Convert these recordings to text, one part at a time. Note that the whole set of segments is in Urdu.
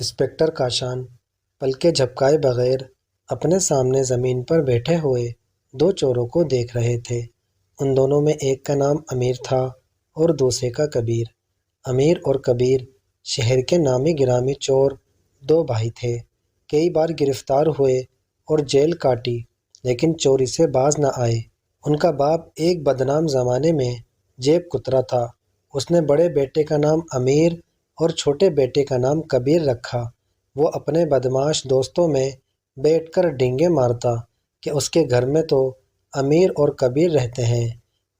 انسپکٹر کاشان پلکیں جھپکائے بغیر اپنے سامنے زمین پر بیٹھے ہوئے دو چوروں کو دیکھ رہے تھے۔ ان دونوں میں ایک کا نام امیر تھا اور دوسرے کا کبیر۔ امیر اور کبیر شہر کے نامی گرامی چور دو بھائی تھے۔ کئی بار گرفتار ہوئے اور جیل کاٹی لیکن چوری سے باز نہ آئے۔ ان کا باپ ایک بدنام زمانے میں جیب کترا تھا۔ اس نے بڑے بیٹے کا نام امیر اور چھوٹے بیٹے کا نام کبیر رکھا۔ وہ اپنے بدمعاش دوستوں میں بیٹھ کر ڈینگے مارتا کہ اس کے گھر میں تو امیر اور کبیر رہتے ہیں۔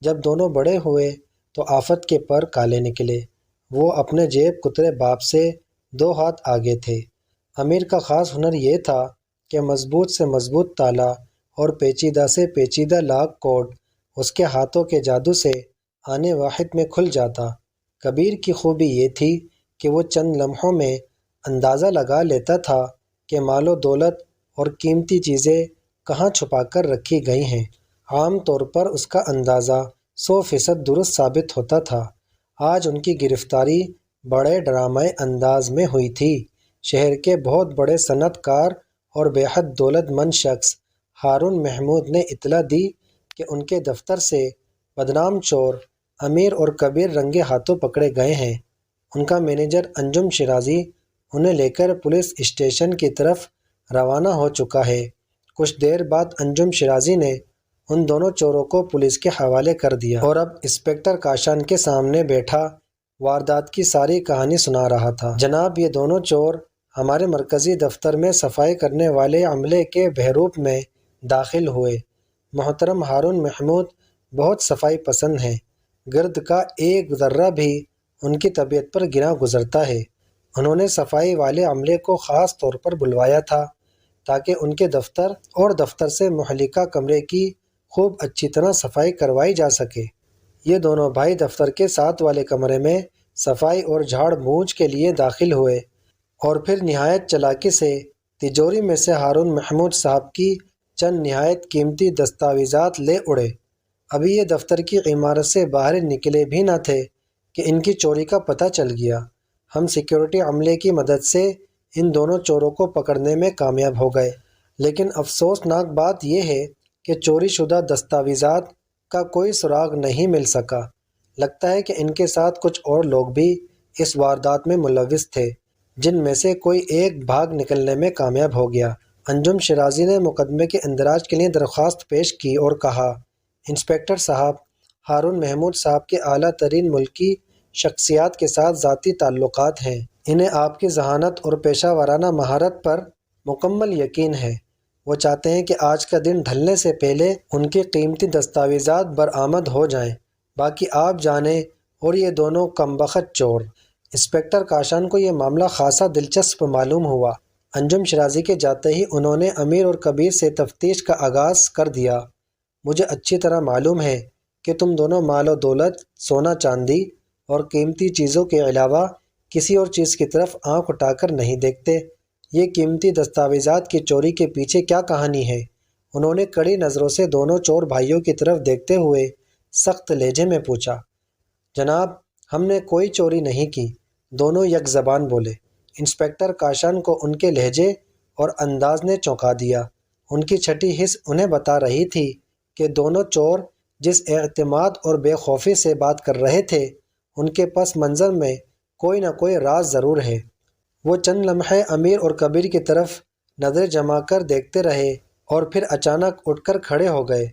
جب دونوں بڑے ہوئے تو آفت کے پر کالے نکلے۔ وہ اپنے جیب کترے باپ سے دو ہاتھ آگے تھے۔ امیر کا خاص ہنر یہ تھا کہ مضبوط سے مضبوط تالا اور پیچیدہ سے پیچیدہ لاک کوڈ اس کے ہاتھوں کے جادو سے آنے واحد میں کھل جاتا۔ کبیر کی خوبی یہ تھی کہ وہ چند لمحوں میں اندازہ لگا لیتا تھا کہ مال و دولت اور قیمتی چیزیں کہاں چھپا کر رکھی گئی ہیں۔ عام طور پر اس کا اندازہ 100% درست ثابت ہوتا تھا۔ آج ان کی گرفتاری بڑے ڈرامائی انداز میں ہوئی تھی۔ شہر کے بہت بڑے صنعت کار اور بے حد دولت مند شخص ہارون محمود نے اطلاع دی کہ ان کے دفتر سے بدنام چور امیر اور کبیر رنگے ہاتھوں پکڑے گئے ہیں۔ ان کا مینیجر انجم شیرازی انہیں لے کر پولیس اسٹیشن کی طرف روانہ ہو چکا ہے۔ کچھ دیر بعد انجم شیرازی نے ان دونوں چوروں کو پولیس کے حوالے کر دیا اور اب انسپکٹر کاشان کے سامنے بیٹھا واردات کی ساری کہانی سنا رہا تھا۔ جناب، یہ دونوں چور ہمارے مرکزی دفتر میں صفائی کرنے والے عملے کے بحروپ میں داخل ہوئے۔ محترم ہارون محمود بہت صفائی پسند ہیں۔ گرد کا ایک ذرہ بھی ان کی طبیعت پر گراں گزرتا ہے۔ انہوں نے صفائی والے عملے کو خاص طور پر بلوایا تھا تاکہ ان کے دفتر اور دفتر سے متعلقہ کمرے کی خوب اچھی طرح صفائی کروائی جا سکے۔ یہ دونوں بھائی دفتر کے ساتھ والے کمرے میں صفائی اور جھاڑ بوجھ کے لیے داخل ہوئے اور پھر نہایت چالاکی سے تجوری میں سے ہارون محمود صاحب کی چند نہایت قیمتی دستاویزات لے اڑے۔ ابھی یہ دفتر کی عمارت سے باہر نکلے بھی نہ تھے کہ ان کی چوری کا پتہ چل گیا۔ ہم سیکورٹی عملے کی مدد سے ان دونوں چوروں کو پکڑنے میں کامیاب ہو گئے، لیکن افسوسناک بات یہ ہے کہ چوری شدہ دستاویزات کا کوئی سراغ نہیں مل سکا۔ لگتا ہے کہ ان کے ساتھ کچھ اور لوگ بھی اس واردات میں ملوث تھے، جن میں سے کوئی ایک بھاگ نکلنے میں کامیاب ہو گیا۔ انجم شیرازی نے مقدمے کے اندراج کے لیے درخواست پیش کی اور کہا، انسپکٹر صاحب، ہارون محمود صاحب کے اعلیٰ ترین ملکی شخصیات کے ساتھ ذاتی تعلقات ہیں۔ انہیں آپ کی ذہانت اور پیشہ ورانہ مہارت پر مکمل یقین ہے۔ وہ چاہتے ہیں کہ آج کا دن ڈھلنے سے پہلے ان کی قیمتی دستاویزات برآمد ہو جائیں۔ باقی آپ جانیں۔ اور یہ دونوں کمبخت چور۔ انسپکٹر کاشان کو یہ معاملہ خاصا دلچسپ معلوم ہوا۔ انجم شیرازی کے جاتے ہی انہوں نے امیر اور کبیر سے تفتیش کا آغاز کر دیا۔ مجھے اچھی طرح معلوم ہے کہ تم دونوں مال و دولت، سونا چاندی اور قیمتی چیزوں کے علاوہ کسی اور چیز کی طرف آنکھ اٹھا کر نہیں دیکھتے۔ یہ قیمتی دستاویزات کی چوری کے پیچھے کیا کہانی ہے؟ انہوں نے کڑی نظروں سے دونوں چور بھائیوں کی طرف دیکھتے ہوئے سخت لہجے میں پوچھا۔ جناب، ہم نے کوئی چوری نہیں کی، دونوں یک زبان بولے۔ انسپکٹر کاشان کو ان کے لہجے اور انداز نے چونکا دیا۔ ان کی چھٹی حس انہیں بتا رہی تھی کہ دونوں چور جس اعتماد اور بے خوفی سے بات کر رہے تھے، ان کے پس منظر میں کوئی نہ کوئی راز ضرور ہے۔ وہ چند لمحے امیر اور کبیر کی طرف نظر جما کر دیکھتے رہے اور پھر اچانک اٹھ کر کھڑے ہو گئے۔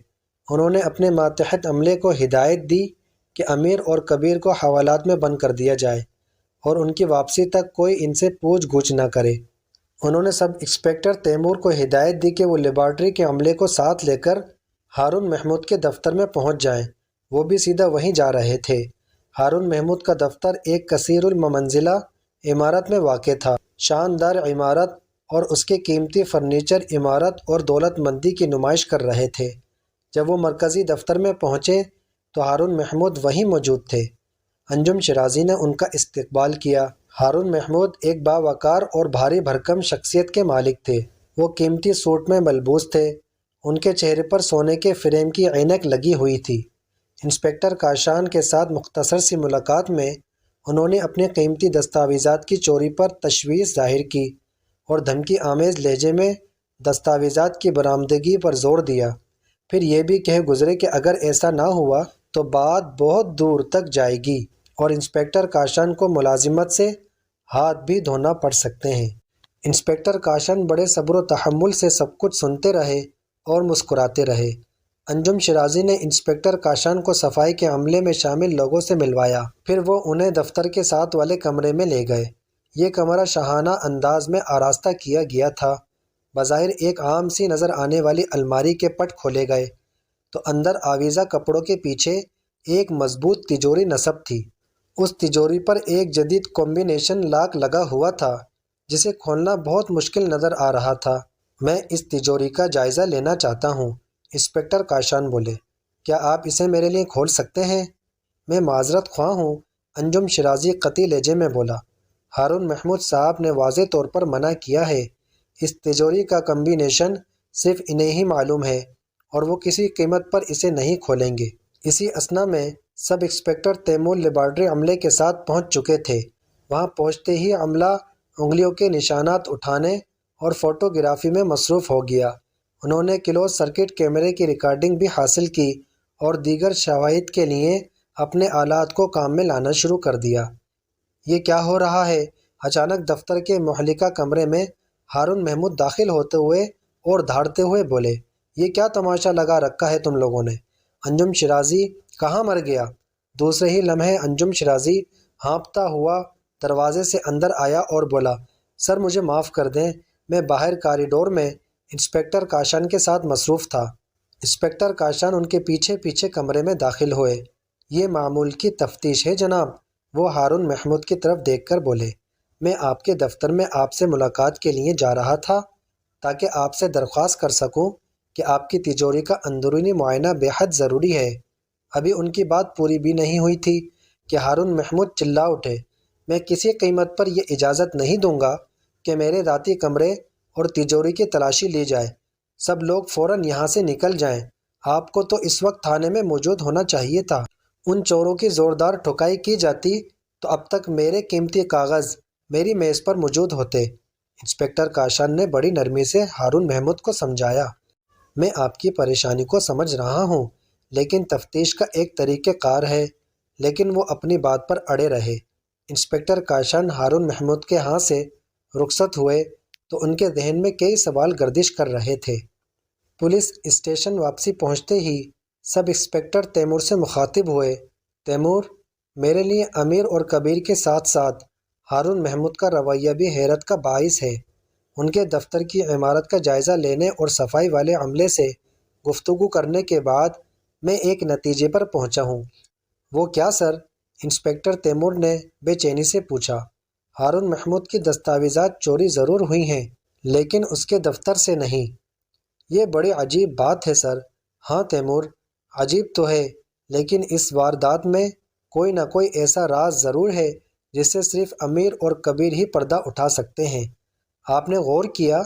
انہوں نے اپنے ماتحت عملے کو ہدایت دی کہ امیر اور کبیر کو حوالات میں بند کر دیا جائے اور ان کی واپسی تک کوئی ان سے پوچھ گچھ نہ کرے۔ انہوں نے سب انسپکٹر تیمور کو ہدایت دی کہ وہ لیبارٹری کے عملے کو ساتھ لے کر ہارون محمود کے دفتر میں پہنچ جائیں۔ وہ بھی سیدھا وہیں جا رہے تھے۔ ہارون محمود کا دفتر ایک کثیر المنزلہ عمارت میں واقع تھا۔ شاندار عمارت اور اس کے قیمتی فرنیچر عمارت اور دولت مندی کی نمائش کر رہے تھے۔ جب وہ مرکزی دفتر میں پہنچے تو ہارون محمود وہیں موجود تھے۔ انجم شیرازی نے ان کا استقبال کیا۔ ہارون محمود ایک باوقار اور بھاری بھرکم شخصیت کے مالک تھے۔ وہ قیمتی سوٹ میں ملبوس تھے۔ ان کے چہرے پر سونے کے فریم کی عینک لگی ہوئی تھی۔ انسپکٹر کاشان کے ساتھ مختصر سی ملاقات میں انہوں نے اپنے قیمتی دستاویزات کی چوری پر تشویش ظاہر کی اور دھمکی آمیز لہجے میں دستاویزات کی برآمدگی پر زور دیا۔ پھر یہ بھی کہہ گزرے کہ اگر ایسا نہ ہوا تو بات بہت دور تک جائے گی اور انسپکٹر کاشان کو ملازمت سے ہاتھ بھی دھونا پڑ سکتے ہیں۔ انسپکٹر کاشان بڑے صبر و تحمل سے سب کچھ سنتے رہے اور مسکراتے رہے۔ انجم شیرازی نے انسپکٹر کاشان کو صفائی کے عملے میں شامل لوگوں سے ملوایا، پھر وہ انہیں دفتر کے ساتھ والے کمرے میں لے گئے۔ یہ کمرہ شاہانہ انداز میں آراستہ کیا گیا تھا۔ بظاہر ایک عام سی نظر آنے والی الماری کے پٹ کھولے گئے تو اندر آویزہ کپڑوں کے پیچھے ایک مضبوط تجوری نصب تھی۔ اس تجوری پر ایک جدید کمبینیشن لاک لگا ہوا تھا جسے کھولنا بہت مشکل نظر آ رہا تھا۔ میں اس تجوری کا جائزہ لینا چاہتا ہوں، انسپکٹر کاشان بولے۔ کیا آپ اسے میرے لیے کھول سکتے ہیں؟ میں معذرت خواہ ہوں، انجم شیرازی قطعی لہجے میں بولا۔ ہارون محمود صاحب نے واضح طور پر منع کیا ہے۔ اس تجوری کا کمبینیشن صرف انہیں ہی معلوم ہے اور وہ کسی قیمت پر اسے نہیں کھولیں گے۔ اسی اثنا میں سب انسپکٹر تیمور لیبارٹری عملے کے ساتھ پہنچ چکے تھے۔ وہاں پہنچتے ہی عملہ انگلیوں کے نشانات اٹھانے اور فوٹوگرافی میں مصروف ہو گیا۔ انہوں نے کلوز سرکٹ کیمرے کی ریکارڈنگ بھی حاصل کی اور دیگر شواہد کے لیے اپنے آلات کو کام میں لانا شروع کر دیا۔ یہ کیا ہو رہا ہے؟ اچانک دفتر کے مہلکہ کمرے میں ہارون محمود داخل ہوتے ہوئے اور دھاڑتے ہوئے بولے، یہ کیا تماشا لگا رکھا ہے تم لوگوں نے؟ انجم شیرازی کہاں مر گیا؟ دوسرے ہی لمحے انجم شیرازی ہانپتا ہوا دروازے سے اندر آیا اور بولا، سر مجھے معاف کر دیں، میں باہر کاریڈور میں انسپکٹر کاشان کے ساتھ مصروف تھا۔ انسپکٹر کاشان ان کے پیچھے پیچھے کمرے میں داخل ہوئے۔ یہ معمول کی تفتیش ہے جناب، وہ ہارون محمود کی طرف دیکھ کر بولے۔ میں آپ کے دفتر میں آپ سے ملاقات کے لیے جا رہا تھا تاکہ آپ سے درخواست کر سکوں کہ آپ کی تجوری کا اندرونی معائنہ بے حد ضروری ہے۔ ابھی ان کی بات پوری بھی نہیں ہوئی تھی کہ ہارون محمود چلا اٹھے، میں کسی قیمت پر یہ اجازت نہیں دوں گا کہ میرے ذاتی کمرے اور تجوری کی تلاشی لی جائے۔ سب لوگ فوراً یہاں سے نکل جائیں۔ آپ کو تو اس وقت تھانے میں موجود ہونا چاہیے تھا۔ ان چوروں کی زوردار ٹھکائی کی جاتی تو اب تک میرے قیمتی کاغذ میری میز پر موجود ہوتے۔ انسپکٹر کاشان نے بڑی نرمی سے ہارون محمود کو سمجھایا، میں آپ کی پریشانی کو سمجھ رہا ہوں، لیکن تفتیش کا ایک طریقہ کار ہے۔ لیکن وہ اپنی بات پر اڑے رہے۔ انسپکٹر کاشان ہارون محمود کے ہاں سے رخصت ہوئے تو ان کے ذہن میں کئی سوال گردش کر رہے تھے۔ پولیس اسٹیشن واپسی پہنچتے ہی سب انسپکٹر تیمور سے مخاطب ہوئے، تیمور، میرے لیے امیر اور کبیر کے ساتھ ساتھ ہارون محمود کا رویہ بھی حیرت کا باعث ہے۔ ان کے دفتر کی عمارت کا جائزہ لینے اور صفائی والے عملے سے گفتگو کرنے کے بعد میں ایک نتیجے پر پہنچا ہوں۔ وہ کیا سر؟ انسپکٹر تیمور نے بے چینی سے پوچھا۔ ہارون محمود کی دستاویزات چوری ضرور ہوئی ہیں لیکن اس کے دفتر سے نہیں۔ یہ بڑی عجیب بات ہے سر۔ ہاں تیمور، عجیب تو ہے، لیکن اس واردات میں کوئی نہ کوئی ایسا راز ضرور ہے جس سے صرف امیر اور کبیر ہی پردہ اٹھا سکتے ہیں۔ آپ نے غور کیا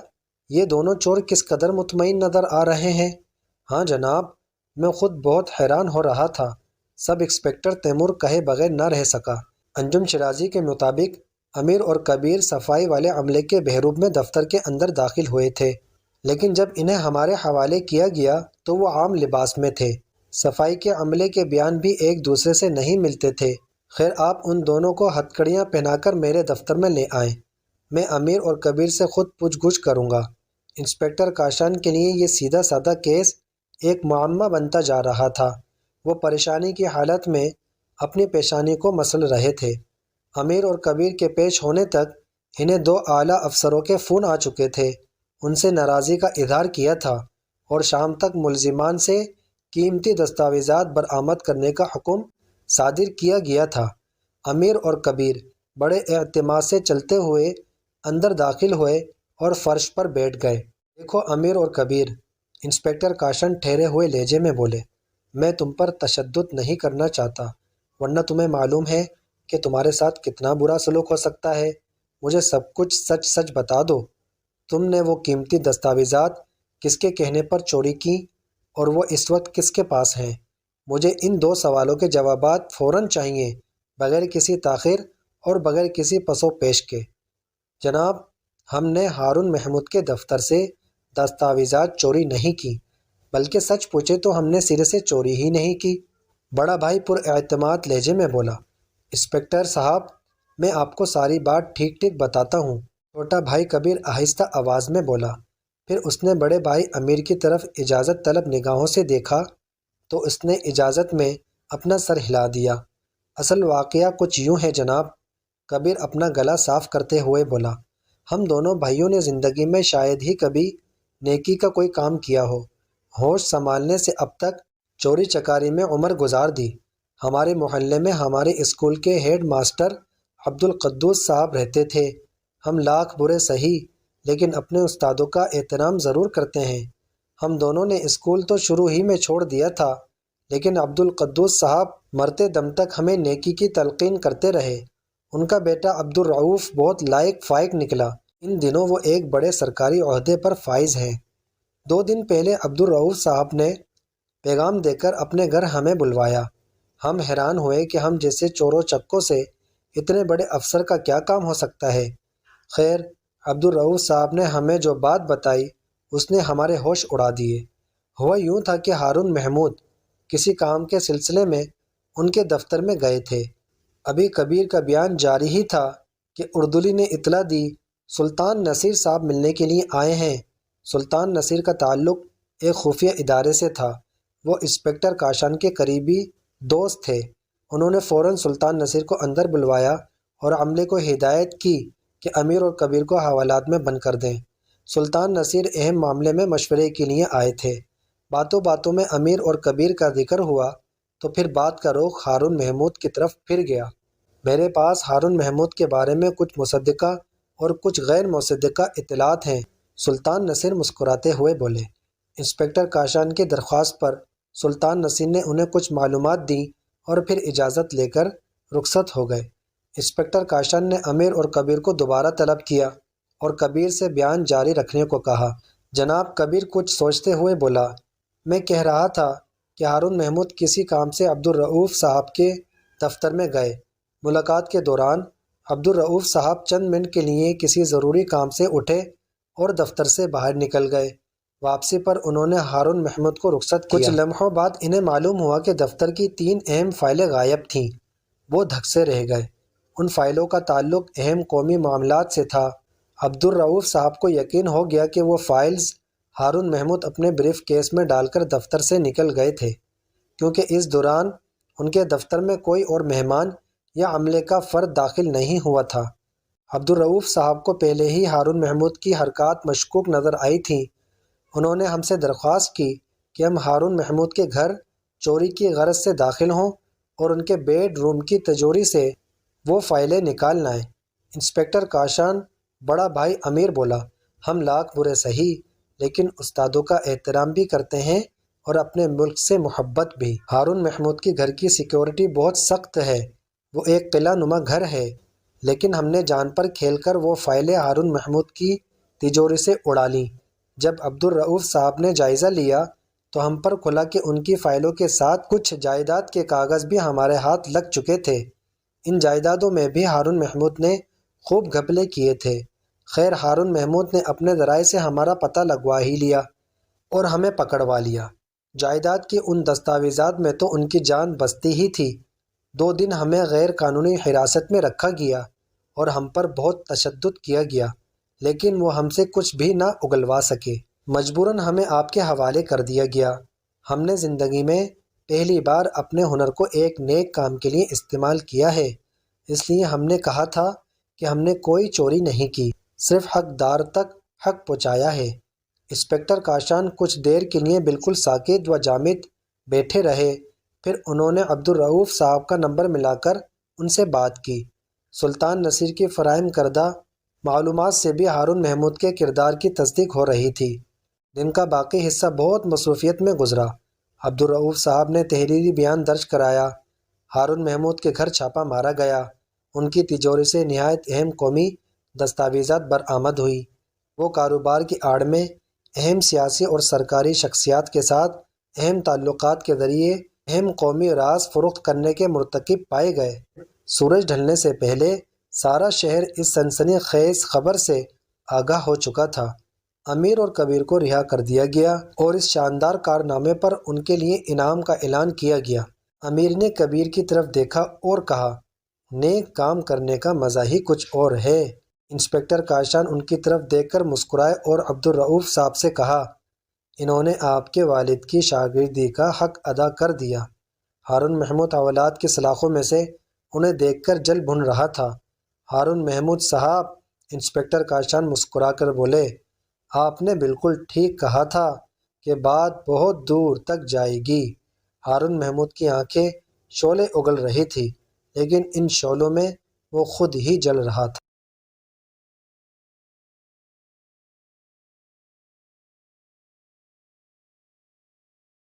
یہ دونوں چور کس قدر مطمئن نظر آ رہے ہیں؟ ہاں جناب، میں خود بہت حیران ہو رہا تھا۔ سب انسپکٹر تیمور کہے بغیر نہ رہ سکا۔ انجم شیرازی کے مطابق امیر اور کبیر صفائی والے عملے کے بہروب میں دفتر کے اندر داخل ہوئے تھے، لیکن جب انہیں ہمارے حوالے کیا گیا تو وہ عام لباس میں تھے۔ صفائی کے عملے کے بیان بھی ایک دوسرے سے نہیں ملتے تھے۔ خیر، آپ ان دونوں کو ہتھکڑیاں پہنا کر میرے دفتر میں لے آئیں، میں امیر اور کبیر سے خود پوچھ گچھ کروں گا۔ انسپکٹر کاشان کے لیے یہ سیدھا سادہ کیس ایک معمہ بنتا جا رہا تھا۔ وہ پریشانی کی حالت میں اپنی پیشانی کو مسل رہے تھے۔ امیر اور کبیر کے پیش ہونے تک انہیں دو اعلیٰ افسروں کے فون آ چکے تھے، ان سے ناراضی کا اظہار کیا تھا اور شام تک ملزمان سے قیمتی دستاویزات برآمد کرنے کا حکم صادر کیا گیا تھا۔ امیر اور کبیر بڑے اعتماد سے چلتے ہوئے اندر داخل ہوئے اور فرش پر بیٹھ گئے۔ دیکھو امیر اور کبیر، انسپکٹر کاشان ٹھہرے ہوئے لہجے میں بولے، میں تم پر تشدد نہیں کرنا چاہتا، ورنہ تمہیں معلوم ہے کہ تمہارے ساتھ کتنا برا سلوک ہو سکتا ہے۔ مجھے سب کچھ سچ سچ بتا دو، تم نے وہ قیمتی دستاویزات کس کے کہنے پر چوری کی اور وہ اس وقت کس کے پاس ہیں؟ مجھے ان دو سوالوں کے جوابات فوراً چاہیے، بغیر کسی تاخیر اور بغیر کسی پس و پیش کے۔ جناب، ہم نے ہارون محمود کے دفتر سے دستاویزات چوری نہیں کی، بلکہ سچ پوچھے تو ہم نے سرے سے چوری ہی نہیں کی، بڑا بھائی پر اعتماد لہجے میں بولا۔ انسپکٹر صاحب، میں آپ کو ساری بات ٹھیک ٹھیک بتاتا ہوں، چھوٹا بھائی کبیر آہستہ آواز میں بولا۔ پھر اس نے بڑے بھائی امیر کی طرف اجازت طلب نگاہوں سے دیکھا تو اس نے اجازت میں اپنا سر ہلا دیا۔ اصل واقعہ کچھ یوں ہے جناب، کبیر اپنا گلا صاف کرتے ہوئے بولا۔ ہم دونوں بھائیوں نے زندگی میں شاید ہی کبھی نیکی کا کوئی کام کیا ہو۔ ہوش سنبھالنے سے اب تک چوری چکاری میں عمر گزار دی۔ ہمارے محلے میں ہمارے اسکول کے ہیڈ ماسٹر عبدالقدوس صاحب رہتے تھے۔ ہم لاکھ برے سہی لیکن اپنے استادوں کا احترام ضرور کرتے ہیں۔ ہم دونوں نے اسکول تو شروع ہی میں چھوڑ دیا تھا، لیکن عبدالقدوس صاحب مرتے دم تک ہمیں نیکی کی تلقین کرتے رہے۔ ان کا بیٹا عبدالرؤوف بہت لائق فائق نکلا، ان دنوں وہ ایک بڑے سرکاری عہدے پر فائز ہیں۔ 2 دن پہلے عبدالرؤوف صاحب نے پیغام دے کر اپنے گھر ہمیں بلوایا۔ ہم حیران ہوئے کہ ہم جیسے چوروں چکوں سے اتنے بڑے افسر کا کیا کام ہو سکتا ہے۔ خیر، عبدالرؤوف صاحب نے ہمیں جو بات بتائی اس نے ہمارے ہوش اڑا دیے۔ ہوا یوں تھا کہ ہارون محمود کسی کام کے سلسلے میں ان کے دفتر میں گئے تھے۔ ابھی کبیر کا بیان جاری ہی تھا کہ اردولی نے اطلاع دی سلطان نصیر صاحب ملنے کے لیے آئے ہیں۔ سلطان نصیر کا تعلق ایک خفیہ ادارے سے تھا۔ وہ انسپکٹر کاشان کے قریبی دوست تھے۔ انہوں نے فوراً سلطان نصیر کو اندر بلوایا اور عملے کو ہدایت کی کہ امیر اور کبیر کو حوالات میں بند کر دیں۔ سلطان نصیر اہم معاملے میں مشورے کے لیے آئے تھے۔ باتوں باتوں میں امیر اور کبیر کا ذکر ہوا تو پھر بات کا رخ ہارون محمود کی طرف پھر گیا۔ میرے پاس ہارون محمود کے بارے میں کچھ مصدقہ اور کچھ غیر مصدقہ اطلاعات ہیں، سلطان نصیر مسکراتے ہوئے بولے۔ انسپکٹر کاشان کی درخواست پر سلطان نصیر نے انہیں کچھ معلومات دیں اور پھر اجازت لے کر رخصت ہو گئے۔ انسپکٹر کاشان نے امیر اور کبیر کو دوبارہ طلب کیا اور کبیر سے بیان جاری رکھنے کو کہا۔ جناب، کبیر کچھ سوچتے ہوئے بولا، میں کہہ رہا تھا کہ ہارون محمود کسی کام سے عبدالرؤوف صاحب کے دفتر میں گئے۔ ملاقات کے دوران عبدالرؤوف صاحب چند منٹ کے لیے کسی ضروری کام سے اٹھے اور دفتر سے باہر نکل گئے۔ واپسی پر انہوں نے ہارون محمود کو رخصت کیا۔ کچھ لمحوں بعد انہیں معلوم ہوا کہ دفتر کی 3 اہم فائلیں غائب تھیں۔ وہ دھک سے رہ گئے۔ ان فائلوں کا تعلق اہم قومی معاملات سے تھا۔ عبدالرؤوف صاحب کو یقین ہو گیا کہ وہ فائلز ہارون محمود اپنے بریف کیس میں ڈال کر دفتر سے نکل گئے تھے، کیونکہ اس دوران ان کے دفتر میں کوئی اور مہمان یا عملے کا فرد داخل نہیں ہوا تھا۔ عبدالرؤوف صاحب کو پہلے ہی ہارون محمود کی حرکات مشکوک نظر آئی تھیں۔ انہوں نے ہم سے درخواست کی کہ ہم ہارون محمود کے گھر چوری کی غرض سے داخل ہوں اور ان کے بیڈ روم کی تجوری سے وہ فائلیں نکال لائیں۔ انسپکٹر کاشان بڑا بھائی امیر بولا، ہم لاکھ برے سہی لیکن استادوں کا احترام بھی کرتے ہیں اور اپنے ملک سے محبت بھی۔ ہارون محمود کے گھر کی سیکیورٹی بہت سخت ہے، وہ ایک قلعہ نما گھر ہے، لیکن ہم نے جان پر کھیل کر وہ فائلیں ہارون محمود کی تجوری سے اڑا لیں۔ جب عبدالرؤوف صاحب نے جائزہ لیا تو ہم پر کھلا کہ ان کی فائلوں کے ساتھ کچھ جائیداد کے کاغذ بھی ہمارے ہاتھ لگ چکے تھے۔ ان جائیدادوں میں بھی ہارون محمود نے خوب گھپلے کیے تھے۔ خیر، ہارون محمود نے اپنے ذرائع سے ہمارا پتہ لگوا ہی لیا اور ہمیں پکڑوا لیا۔ جائیداد کی ان دستاویزات میں تو ان کی جان بستی ہی تھی۔ 2 دن ہمیں غیر قانونی حراست میں رکھا گیا اور ہم پر بہت تشدد کیا گیا، لیکن وہ ہم سے کچھ بھی نہ اگلوا سکے۔ مجبوراً ہمیں آپ کے حوالے کر دیا گیا۔ ہم نے زندگی میں پہلی بار اپنے ہنر کو ایک نیک کام کے لیے استعمال کیا ہے، اس لیے ہم نے کہا تھا کہ ہم نے کوئی چوری نہیں کی، صرف حقدار تک حق پہنچایا ہے۔ انسپکٹر کاشان کچھ دیر کے لیے بالکل ساکت و جامد بیٹھے رہے، پھر انہوں نے عبدالرؤوف صاحب کا نمبر ملا کر ان سے بات کی۔ سلطان نصیر کی فراہم کردہ معلومات سے بھی ہارون محمود کے کردار کی تصدیق ہو رہی تھی۔ دن کا باقی حصہ بہت مصروفیت میں گزرا۔ عبدالرؤوف صاحب نے تحریری بیان درج کرایا، ہارون محمود کے گھر چھاپا مارا گیا، ان کی تجوری سے نہایت اہم قومی دستاویزات برآمد ہوئی۔ وہ کاروبار کی آڑ میں اہم سیاسی اور سرکاری شخصیات کے ساتھ اہم تعلقات کے ذریعے اہم قومی راز فروخت کرنے کے مرتکب پائے گئے۔ سورج ڈھلنے سے پہلے سارا شہر اس سنسنی خیز خبر سے آگاہ ہو چکا تھا۔ امیر اور کبیر کو رہا کر دیا گیا اور اس شاندار کارنامے پر ان کے لیے انعام کا اعلان کیا گیا۔ امیر نے کبیر کی طرف دیکھا اور کہا، نیک کام کرنے کا مزہ ہی کچھ اور ہے۔ انسپکٹر کاشان ان کی طرف دیکھ کر مسکرائے اور عبدالرؤف صاحب سے کہا، انہوں نے آپ کے والد کی شاگردی کا حق ادا کر دیا۔ ہارون محمود اولاد کی سلاخوں میں سے انہیں دیکھ کر جل بھن رہا تھا۔ ہارون محمود صاحب، انسپکٹر کاشان مسکرا کر بولے، آپ نے بالکل ٹھیک کہا تھا کہ بات بہت دور تک جائے گی۔ ہارون محمود کی آنکھیں شعلے اگل رہی تھی، لیکن ان شعلوں میں وہ خود ہی جل رہا تھا۔